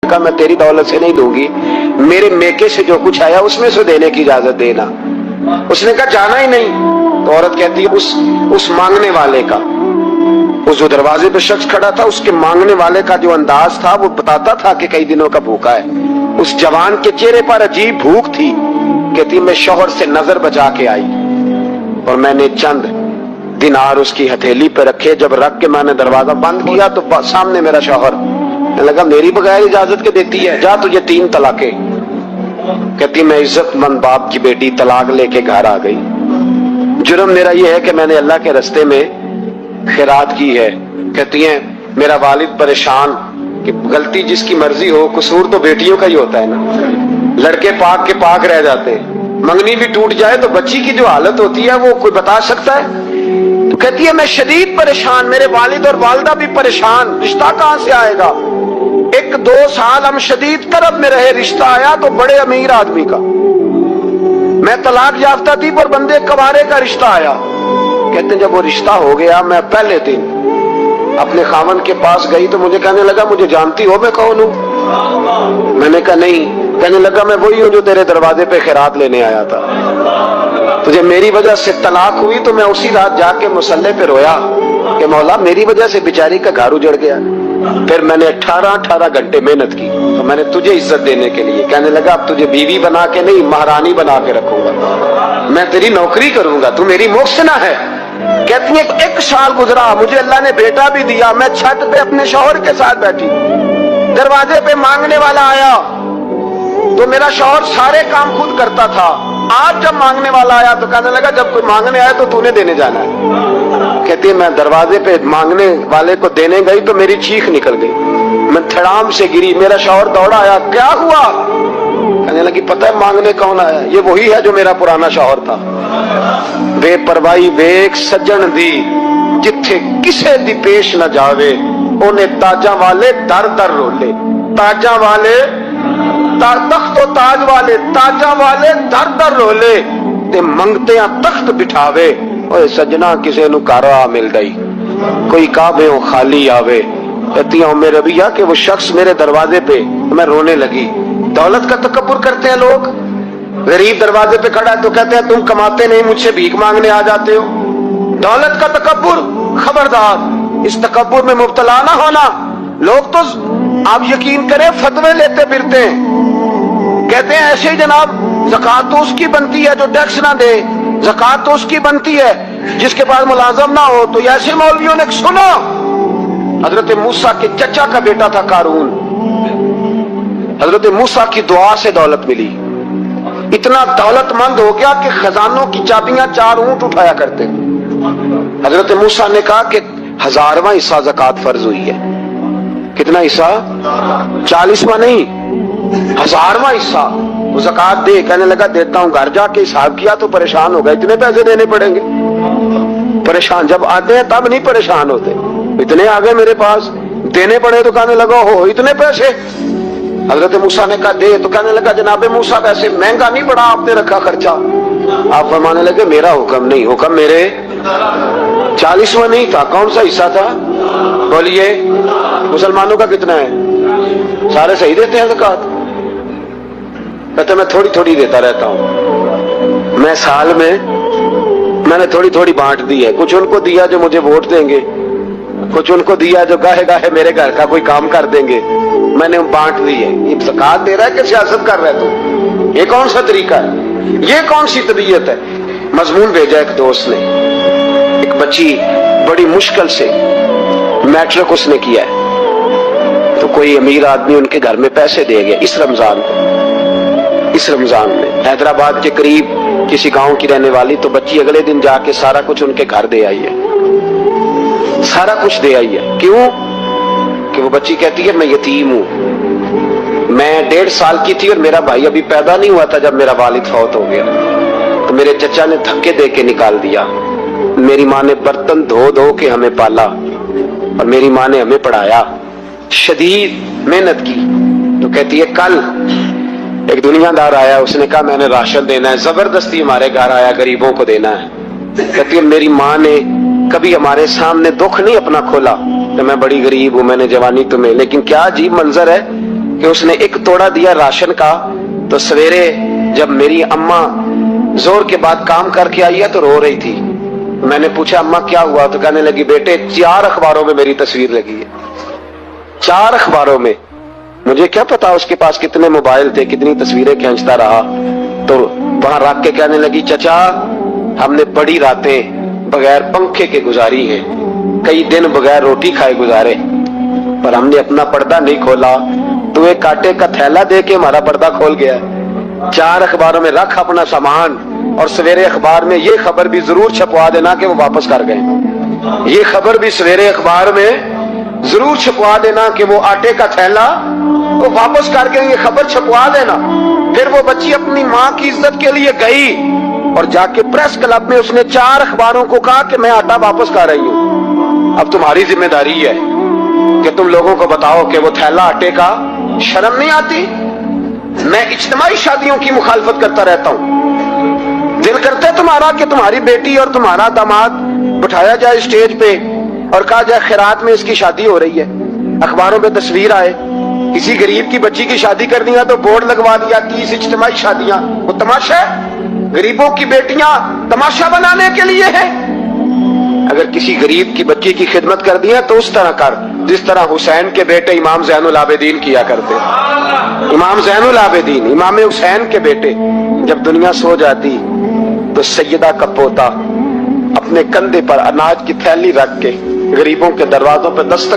कहा मैं तेरी दौलत से नहीं दूंगी, मेरे मेके से जो कुछ आया उसमें से देने की इजाजत देना। उसने कहा जाना ही नहीं। तो औरत कहती है उस मांगने वाले का, उस जो दरवाजे पे शख्स खड़ा था, उसके मांगने वाले का जो अंदाज था वो बताता था कि कई दिनों का भूखा है। उस जवान के चेहरे पर अजीब भूख थी। कहती मैं शौहर से नजर बचा के आई और मैंने चंद दिनार उसकी हथेली पे रखे। जब रख के मैंने दरवाजा बंद किया तो सामने मेरा शौहर। लगा मेरी बगैर इजाजत के देती है, जा तुझे 3 तलाके। कहती मैं इज्जतमंद बाप की बेटी तलाक लेके घर आ गई। जुर्म मेरा ये है कि मैंने अल्लाह के रास्ते में खैरात की है। कहती है मेरा वालिद परेशान कि गलती जिसकी मर्जी हो, कसूर तो बेटियों का ही होता है ना। लड़के पाक के पाक रह जाते हैं, मंगनी भी टूट जाए तो बच्ची की जो हालत होती है वो कोई बता सकता है। तो कहती है मैं शदीद परेशान, मेरे वालिद और वालदा भी परेशान, रिश्ता कहां से आएगा। 1-2 साल हम शदीद तरफ में रहे, रिश्ता आया तो बड़े अमीर आदमी का। मैं तलाक याफ्ता थी पर बंदे कवारे का रिश्ता आया। कहते जब वो रिश्ता हो गया, मैं पहले दिन अपने खामन के पास गई तो मुझे कहने लगा मुझे जानती हो मैं कौन हूं। मैंने कहा नहीं। कहने लगा मैं वही हूं जो तेरे दरवाजे पे खैरात लेने आया था। तुझे मेरी वजह से तलाक हुई तो मैं उसी रात जाके मुसल्ले पे रोया कि मौला मेरी वजह से बेचारी का घर उजड़ गया। फिर मैंने 18 घंटे मेहनत की तो मैंने तुझे इज्जत देने के लिए। कहने लगा अब तुझे बीवी बना के नहीं महारानी बना के रखूंगा, मैं तेरी नौकरी करूंगा, तू मेरी मोहसिना है। कहती है 1 साल गुजरा, मुझे अल्लाह ने बेटा भी दिया। मैं छत पे अपने शौहर के साथ बैठी, दरवाजे पे मांगने वाला आया तो मेरा शौहर सारे काम खुद करता था। आज जब मांगने वाला आया तो कहने लगा जब कोई मांगने आया तो तूने देने जाना है। कहती है मैं दरवाजे पे मांगने वाले को देने गई तो मेरी चीख निकल गई, मैं धड़ाम से गिरी। मेरा शौहर दौड़ा आया, क्या हुआ। कहने लगी पता है मांगने कौन आया, ये वही है जो मेरा पुराना शौहर था। बेपरवाही वेख सज्जन दी जिथे किसे दी पेश न जावे, उन्हें ताजा वाले दर दर रोले। ताजा वाले तख्त ताज वाले, ताजा वाले दर दर रोले ते मंगते तख्त बिठावे। ओए सजना किसे नु घर आ मिल गई, कोई काबे खाली आवे। कहती हूं मेरे भैया कि वो शख्स मेरे दरवाजे पे, मैं रोने लगी। दौलत का तकब्बुर करते हैं लोग। गरीब दरवाजे पे खड़ा है तो कहते हैं तुम कमाते नहीं, मुझसे भीख मांगने आ जाते हो। दौलत का तकब्बुर, खबरदार इस तकब्बुर में मुब्तला ना होना। लोग तो आप यकीन करें फतवे लेते फिरते हैं, कहते हैं ऐसे ही जनाब ज़कात तो उसकी बनती है जो टैक्स ना दे, ज़कात तो उसकी बनती है जिसके पास मुलाजम ना हो। तो ऐसे मौलवियों ने सुना, हजरत मूसा के चचा का बेटा था कारून, हजरत मूसा की दुआ से दौलत मिली। इतना दौलतमंद हो गया कि खजानों की चाबियां 4 ऊंट उठाया करते। हजरत मूसा ने कहा कि 1000वां हिस्सा ज़कात फर्ज हुई है। कितना हिस्सा? 40वां नहीं, 1000वां हिस्सा वो ज़कात दे। कहने लगा देता हूं। घर जाके हिसाब किया तो परेशान हो गए, इतने पैसे देने पड़ेंगे। परेशान जब आते हैं तब नहीं परेशान होते, इतने आ गए मेरे पास, देने पड़े तो कहने लगा हो इतने पैसे। हजरत मूसा ने कहा दे, तो कहने लगा जनाबे मूसा वैसे महंगा नहीं पड़ा, आपने रखा खर्चा। आप फरमाने लगे मेरा हुक्म नहीं, हुक्म मेरे 40वां नहीं था। कौन सा हिस्सा था बोलिए? मुसलमानों का कितना है? सारे सही देते हैं ज़कात? कहते मैं थोड़ी थोड़ी देता रहता हूं। मैं साल में मैंने थोड़ी थोड़ी बांट दी है। कुछ उनको दिया जो मुझे वोट देंगे, कुछ उनको दिया जो गाहे गाहे मेरे घर का कोई काम कर देंगे, मैंने बांट दी है। ये ज़कात दे रहा है कि सियासत कर रहा है तू? ये कौन सा तरीका है? ये कौन सी तबीयत है? मजमून भेजा एक दोस्त ने, एक बच्ची बड़ी मुश्किल से मैट्रिक उसने किया है, तो कोई अमीर आदमी उनके घर में पैसे दे गया इस रमजान में। हैदराबाद के करीब किसी गांव की रहने वाली, तो बच्ची अगले दिन जाके सारा कुछ उनके घर दे आई है, सारा कुछ दे आई है। क्यों? कि वो बच्ची कहती है मैं यतीम हूं, मैं 1.5 साल की थी और मेरा भाई अभी पैदा नहीं हुआ था जब मेरा वालिद फौत हो गया, तो मेरे चचा ने धक्के दे के निकाल दिया। मेरी माँ ने बर्तन धो धो के हमें पाला और मेरी माँ ने हमें पढ़ाया, शदीद मेहनत की। तो कहती है कल एक दुनियादार आया, उसने कहा मैंने राशन देना है, जबरदस्ती हमारे घर आया, गरीबों को देना है। कहती है मेरी माँ ने कभी हमारे सामने दुख नहीं अपना खोला कि मैं बड़ी गरीब हूं, मैंने जवानी तुम्हें। लेकिन क्या अजीब मंजर है, کہ اس نے ایک توڑا دیا راشن کا، تو سویرے جب میری اماں زور کے بعد کام کر کے آئی ہے تو رو رہی تھی۔ میں نے پوچھا اماں کیا ہوا؟ تو کہنے لگی بیٹے 4 اخباروں میں میری تصویر لگی ہے، 4 اخباروں میں۔ مجھے کیا پتا اس کے پاس کتنے موبائل تھے، کتنی تصویریں کھینچتا رہا۔ تو وہاں رکھ کے کہنے لگی چچا ہم نے بڑی راتیں بغیر پنکھے کے گزاری ہیں، کئی دن بغیر روٹی کھائے گزارے، پر ہم نے اپنا پردہ نہیں کھولا، تو ایک آٹے کا تھیلا دے کے ہمارا پردہ کھول گیا۔ 4 اخباروں میں رکھ اپنا سامان، اور سویرے اخبار میں یہ خبر بھی ضرور چھپوا دینا کہ وہ واپس کر گئے۔ یہ خبر بھی سویرے اخبار میں ضرور چھپوا دینا کہ وہ آٹے کا تھیلا وہ واپس کر گئے، یہ خبر چھپوا دینا۔ پھر وہ بچی اپنی ماں کی عزت کے لیے گئی اور جا کے پریس کلب میں اس نے 4 اخباروں کو کہا کہ میں آٹا واپس کر رہی ہوں۔ اب تمہاری ذمہ داری ہے کہ تم لوگوں کو بتاؤ کہ وہ تھیلا آٹے کا، شرم نہیں آتی؟ میں اجتماعی شادیوں کی مخالفت کرتا رہتا ہوں، دل کرتا ہے تمہارا کہ تمہاری بیٹی اور تمہارا داماد بٹھایا جائے اسٹیج پہ اور کہا جائے خیرات میں اس کی شادی ہو رہی ہے، اخباروں پہ تصویر آئے۔ کسی غریب کی بچی کی شادی کرنی ہے تو بورڈ لگوا دیا 30 اجتماعی شادیاں، وہ تماشا ہے؟ غریبوں کی بیٹیاں تماشا بنانے کے لیے ہیں؟ اگر کسی غریب کی بچی کی خدمت کر دی ہے تو اس طرح کر جس طرح حسین کے بیٹے امام زین العابدین کیا کرتے۔ امام زین العابدین، امام حسین کے بیٹے، جب دنیا سو جاتی تو سیدہ کا پوتا اپنے کندھے پر اناج کی تھیلی رکھ کے غریبوں کے دروازوں پہ دستک